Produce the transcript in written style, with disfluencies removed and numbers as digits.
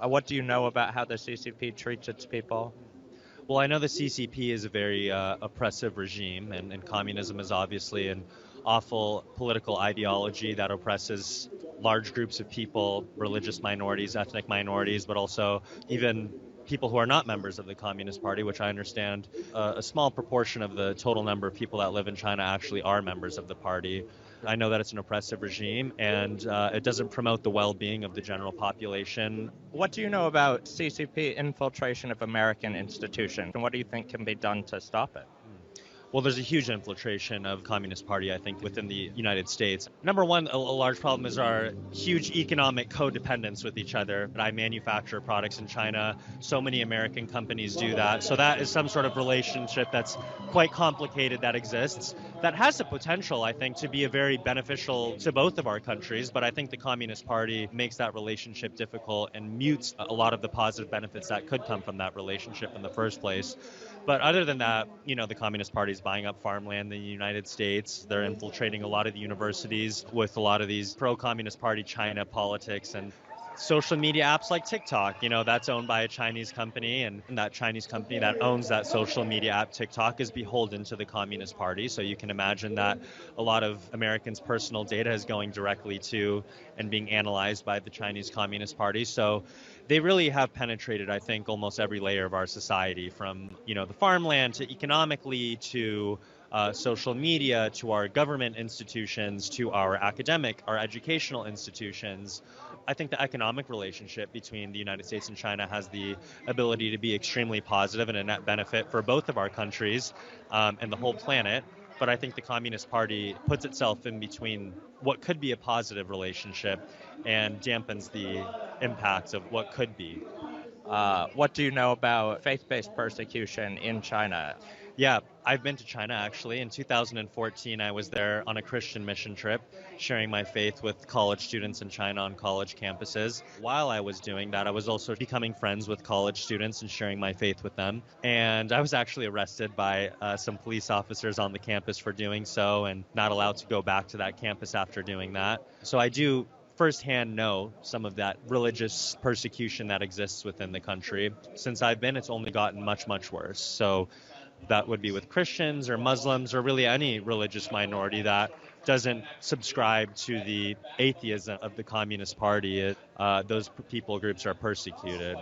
What do you know about how the CCP treats its people? Well, I know the CCP is a very oppressive regime, and communism is obviously an awful political ideology that oppresses large groups of people, religious minorities, ethnic minorities, but also even people who are not members of the Communist Party, which I understand a small proportion of the total number of people that live in China actually are members of the party. I know that it's an oppressive regime, and it doesn't promote the well-being of the general population. What do you know about CCP infiltration of American institutions, and what do you think can be done to stop it? Well, there's a huge infiltration of Communist Party, I think, within the United States. Number one, a large problem is our huge economic codependence with each other. I manufacture products in China. So many American companies do that. So that is some sort of relationship that's quite complicated that exists. That has the potential, I think, to be a very beneficial to both of our countries. But I think the Communist Party makes that relationship difficult and mutes a lot of the positive benefits that could come from that relationship in the first place. But other than that, the Communist Party is buying up farmland in the United States. They're infiltrating a lot of the universities with a lot of these pro-Communist Party China politics and social media apps like TikTok. That's owned by a Chinese company, and that Chinese company that owns that social media app TikTok is beholden to the Communist Party. So you can imagine that a lot of Americans' personal data is going directly to and being analyzed by the Chinese Communist Party. So they really have penetrated, I think, almost every layer of our society, from the farmland to economically to social media to our government institutions to our our educational institutions. I think the economic relationship between the United States and China has the ability to be extremely positive and a net benefit for both of our countries and the whole planet. But I think the Communist Party puts itself in between what could be a positive relationship and dampens the impacts of what could be. What do you know about faith-based persecution in China? Yeah, I've been to China actually. In 2014, I was there on a Christian mission trip, sharing my faith with college students in China on college campuses. While I was doing that, I was also becoming friends with college students and sharing my faith with them. And I was actually arrested by some police officers on the campus for doing so and not allowed to go back to that campus after doing that. So I do firsthand know some of that religious persecution that exists within the country. Since I've been, it's only gotten much, much worse. So that would be with Christians or Muslims or really any religious minority that doesn't subscribe to the atheism of the Communist Party. Those people groups are persecuted.